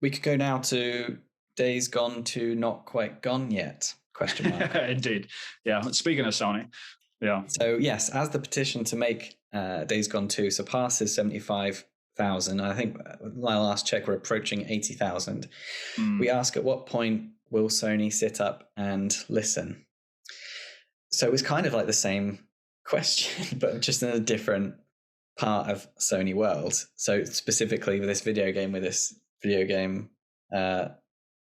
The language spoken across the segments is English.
we could go now to Days Gone to Not Quite Gone Yet? ? Indeed. Yeah. Speaking of Sony, yeah. So yes, as the petition to make Days Gone 2 surpasses 75,000, I think my last check we're approaching 80,000. We ask, at what point will Sony sit up and listen? So it was kind of like the same question, but just in a different part of Sony world. So specifically with this video game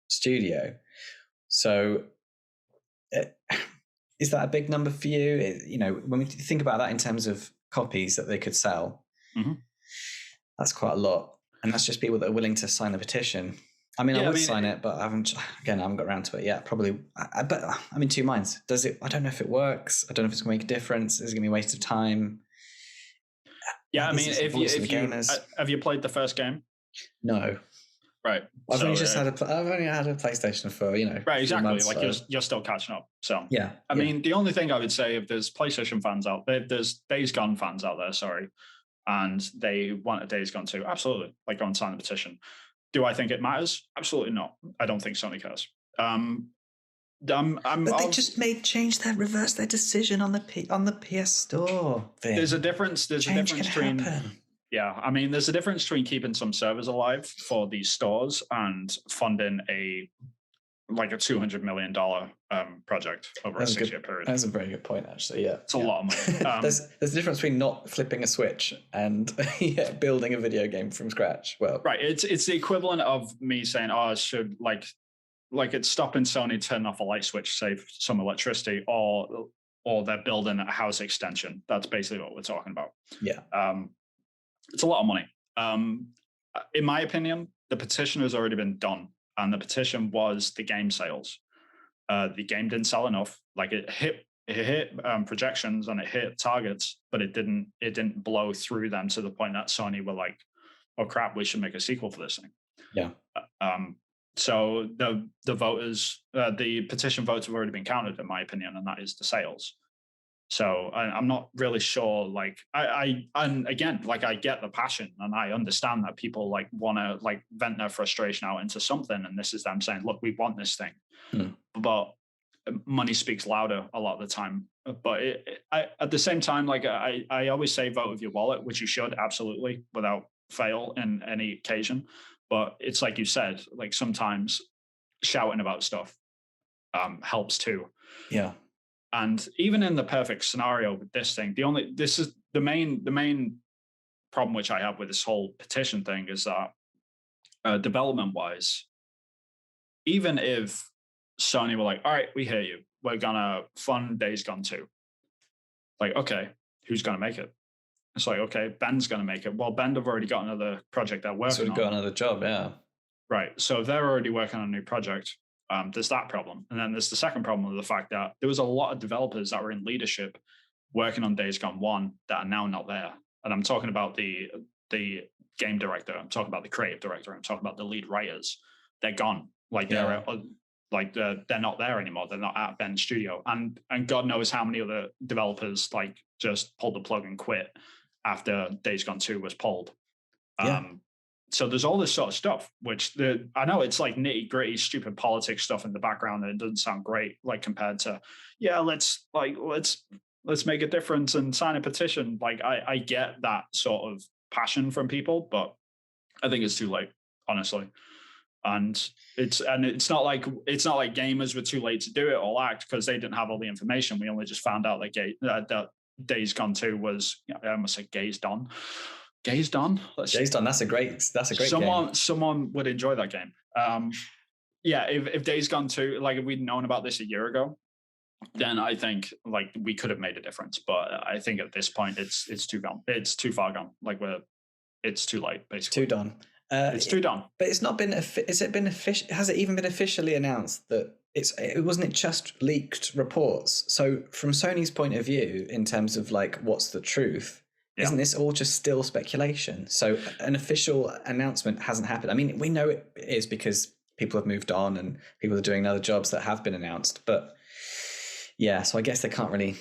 studio. So is that a big number for you? You know, when we think about that in terms of copies that they could sell, that's quite a lot. And that's just people that are willing to sign the petition. I mean, I would sign it, but I haven't got around to it yet. Probably, but I'm in two minds. Does it? I don't know if it works. I don't know if it's going to make a difference. Is it going to be a waste of time? Yeah, I mean, have you played the first game? No. Right. I've only had a PlayStation for, right, exactly. months, like you're still catching up. So yeah. I mean, the only thing I would say, if there's PlayStation fans out there, there's Days Gone fans out there, sorry, and they want a Days Gone 2, absolutely. Like, go and sign the petition. Do I think it matters? Absolutely not. I don't think Sony cares. But they changed reversed their decision on the PS Store thing. There's a difference. There's a difference between. Yeah, I mean, there's a difference between keeping some servers alive for these stores and funding a $200 million project over a 6-year period. That's a very good point, actually. Yeah, it's a lot of money. There's a difference between not flipping a switch and building a video game from scratch. Well, right. It's the equivalent of me saying, "Oh, I should it's stopping Sony turning off a light switch, save some electricity, or they're building a house extension." That's basically what we're talking about. Yeah. It's a lot of money. In my opinion, the petition has already been done, and the petition was the game sales. The game didn't sell enough. Like, it hit projections and it hit targets, but it didn't blow through them to the point that Sony were like, "Oh crap, we should make a sequel for this thing." Yeah. So the voters, the petition votes have already been counted, in my opinion, and that is the sales. So I'm not really sure. And again, I get the passion, and I understand that people want to vent their frustration out into something, and this is them saying, "Look, we want this thing," but money speaks louder a lot of the time. But at the same time, I always say, vote with your wallet, which you should absolutely, without fail, in any occasion. But it's like you said, sometimes shouting about stuff helps too. Yeah. And even in the perfect scenario with this thing, this is the main problem which I have with this whole petition thing is that development-wise, even if Sony were like, "All right, we hear you, we're gonna fund Days Gone 2," okay, who's gonna make it? It's okay, Ben's gonna make it. Well, Ben have already got another project they're working on. Got another job, yeah. Right. So if they're already working on a new project, there's that problem. And then there's the second problem of the fact that there was a lot of developers that were in leadership working on Days Gone 1 that are now not there. And I'm talking about the game director. I'm talking about the creative director. I'm talking about the lead writers. They're gone. They're not there anymore. They're not at Ben's studio. And God knows how many other developers just pulled the plug and quit after Days Gone 2 was pulled. So there's all this sort of stuff, which I know it's nitty gritty, stupid politics stuff in the background, and it doesn't sound great, compared to, let's make a difference and sign a petition. I get that sort of passion from people, but I think it's too late, honestly. And it's not like gamers were too late to do it or act because they didn't have all the information. We only just found out that Days Gone 2 was, I almost said Gaze Done. Gaze Done. Gaze Done. That's a great game. Someone would enjoy that game. If Days Gone 2, if we'd known about this a year ago, then I think we could have made a difference. But I think at this point it's too gone. It's too far gone. It's too late, basically. Too done. It's too done. But it's not been. Has it even been officially announced that it wasn't just leaked reports? So from Sony's point of view, in terms of what's the truth, isn't this all just still speculation? So an official announcement hasn't happened. I mean, we know it is because people have moved on and people are doing other jobs that have been announced. But yeah, so I guess they can't really.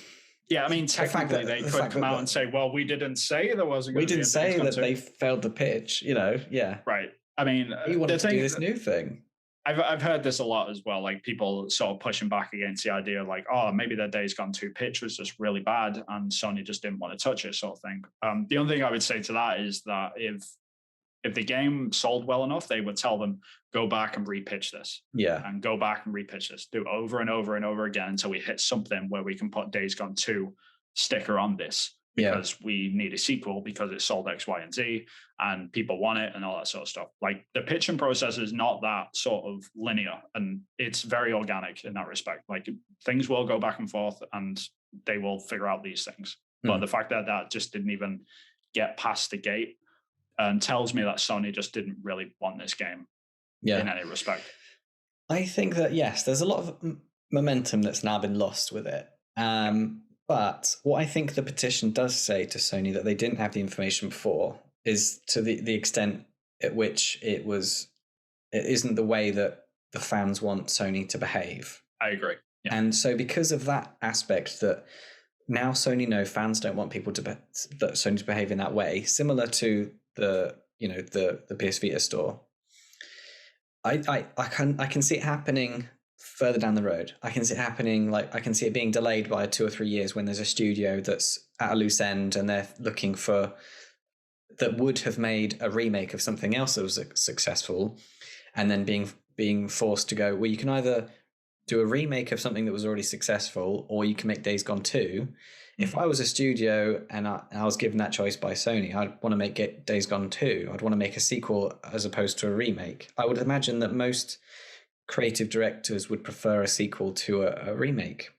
Yeah, I mean, technically they could come out and say, "Well, we didn't say there wasn't." We didn't say that they failed the pitch. Yeah. Right. I mean, He wanted the to thing do this new thing. I've heard this a lot as well, like people sort of pushing back against the idea, like, oh, maybe their Days Gone 2 pitch was just really bad and Sony just didn't want to touch it, sort of thing. The only thing I would say to that is that if the game sold well enough, they would tell them, go back and repitch this. Yeah. And go back and repitch this. Do it over and over and over again until we hit something where we can put Days Gone 2 sticker on this, because we need a sequel because it sold X, Y, and Z and people want it and all that sort of stuff. Like the pitching process is not that sort of linear, and it's very organic in that respect. Like things will go back and forth and they will figure out these things. But the fact that that just didn't even get past the gate and tells me that Sony just didn't really want this game in any respect. I think that, yes, there's a lot of momentum that's now been lost with it. But what I think the petition does say to Sony that they didn't have the information before is to the extent at which it isn't the way that the fans want Sony to behave. I agree. Yeah. And so because of that aspect, that now Sony know fans don't want people that Sony to behave in that way, similar to the PS Vita store. I can see it happening further down the road. I can see it happening, like I can see it being delayed by 2 or 3 years when there's a studio that's at a loose end and they're looking for that would have made a remake of something else that was successful, and then being forced to go, well, you can either do a remake of something that was already successful, or you can make Days Gone 2. If I was a studio and I was given that choice by Sony, I'd want to make Days Gone 2. I'd want to make a sequel as opposed to a remake. I would imagine that most creative directors would prefer a sequel to a remake.